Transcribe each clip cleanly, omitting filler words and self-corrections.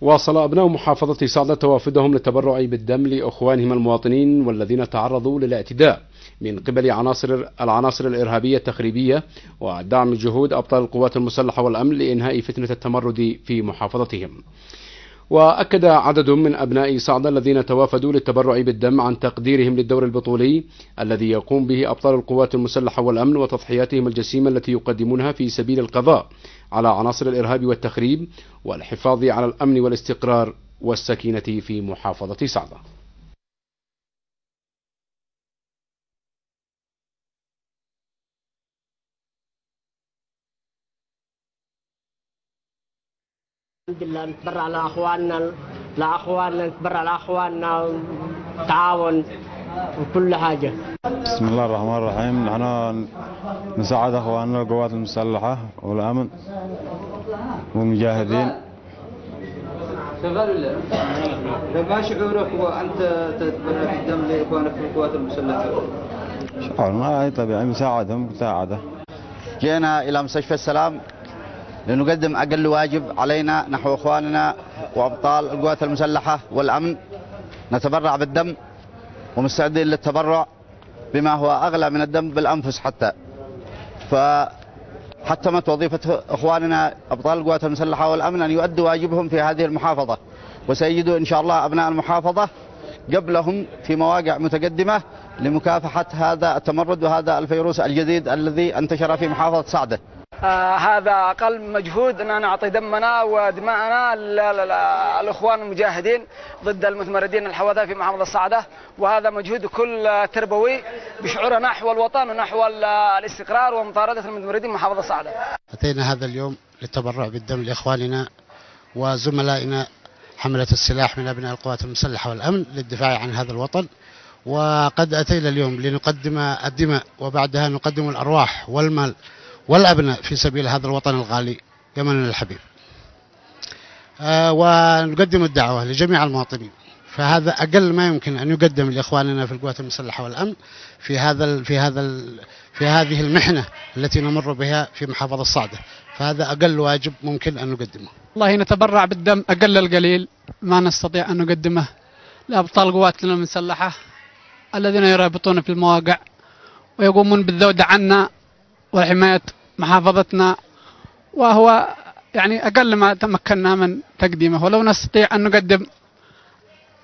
واصل أبناء محافظة صعدة توافدهم للتبرع بالدم لإخوانهم المواطنين والذين تعرضوا للاعتداء من قبل العناصر الإرهابية التخريبية، ودعم جهود أبطال القوات المسلحة والأمن لإنهاء فتنة التمرد في محافظتهم. وأكد عدد من أبناء صعدة الذين توافدوا للتبرع بالدم عن تقديرهم للدور البطولي الذي يقوم به أبطال القوات المسلحة والأمن وتضحياتهم الجسيمة التي يقدمونها في سبيل القضاء على عناصر الإرهاب والتخريب والحفاظ على الأمن والاستقرار والسكينة في محافظة صعدة. الحمد لله نتبرع لأخواننا نتبرع لأخواننا تعاون وكل حاجة. بسم الله الرحمن الرحيم. نحن نساعد أخواننا القوات المسلحة والأمن والمجاهدين. ما شعورك وأنت تتبرع بالدم لإخوانك في القوات المسلحة؟ شعورنا طبيعي مساعدهم مساعدة. جينا إلى مستشفى السلام لنقدم أقل واجب علينا نحو إخواننا وأبطال القوات المسلحة والأمن. نتبرع بالدم ومستعدين للتبرع بما هو أغلى من الدم بالأنفس فحتمت وظيفة إخواننا أبطال القوات المسلحة والأمن أن يؤدوا واجبهم في هذه المحافظة، وسيجدوا إن شاء الله أبناء المحافظة قبلهم في مواقع متقدمة لمكافحة هذا التمرد وهذا الفيروس الجديد الذي انتشر في محافظة صعدة. هذا أقل مجهود أن نعطي دمنا ودماءنا للإخوان المجاهدين ضد المتمردين الحوثة في محافظة صعدة، وهذا مجهود كل تربوي بشعور نحو الوطن ونحو الاستقرار ومطاردة المتمردين محافظة صعدة. أتينا هذا اليوم للتبرع بالدم لإخواننا وزملائنا حملة السلاح من أبناء القوات المسلحة والأمن للدفاع عن هذا الوطن، وقد أتينا اليوم لنقدم الدماء وبعدها نقدم الأرواح والمال والأبناء في سبيل هذا الوطن الغالي يمننا الحبيب، ونقدم الدعوة لجميع المواطنين. فهذا أقل ما يمكن أن يقدم لإخواننا في القوات المسلحة والأمن في هذه المحنة التي نمر بها في محافظة صعدة، فهذا أقل واجب ممكن أن نقدمه. والله نتبرع بالدم أقل القليل ما نستطيع أن نقدمه لأبطال قواتنا المسلحة الذين يرابطون في المواقع ويقومون بالذود عنا وحماية محافظتنا، وهو يعني أقل ما تمكنا من تقديمه. ولو نستطيع أن نقدم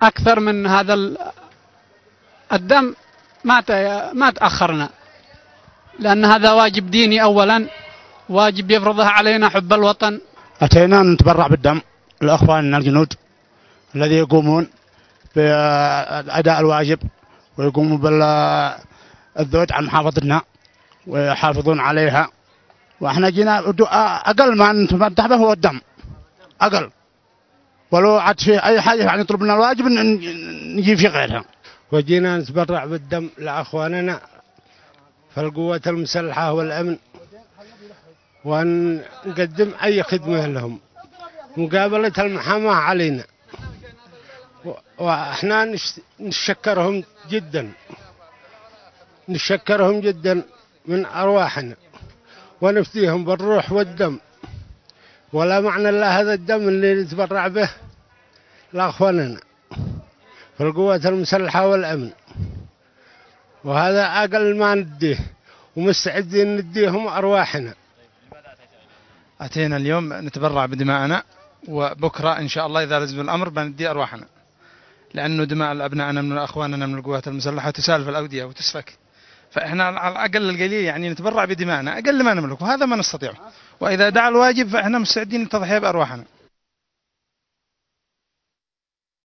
أكثر من هذا الدم ما تأخرنا، لأن هذا واجب ديني أولا، واجب يفرضه علينا حب الوطن. أتينا نتبرع بالدم لأخواننا الجنود الذي يقومون بأداء الواجب ويقومون بالذود عن محافظتنا ويحافظون عليها، واحنا جينا اقل ما نتمتع به هو الدم اقل، ولو عاد في اي حاجه يعني يطلب لنا الواجب نجي في غيرها. وجينا نتبرع بالدم لاخواننا في القوات المسلحه والامن، ونقدم اي خدمه لهم مقابله المحاماه علينا، واحنا نشكرهم جدا من أرواحنا، ونفديهم بالروح والدم، ولا معنى إلا هذا الدم اللي نتبرع به لأخواننا في القوات المسلحة والأمن، وهذا أقل ما نديه ومستعدين نديهم أرواحنا. أتينا اليوم نتبرع بدماءنا، وبكرة إن شاء الله إذا لزم الأمر بندي أرواحنا، لأنه دماء أبنائنا من أخواننا من القوات المسلحة تسال في الأودية وتسفك، فإحنا على الأقل القليل يعني نتبرع بدماءنا أقل ما نملك، وهذا ما نستطيعه، وإذا دعا الواجب فإحنا مستعدين للتضحية بأرواحنا.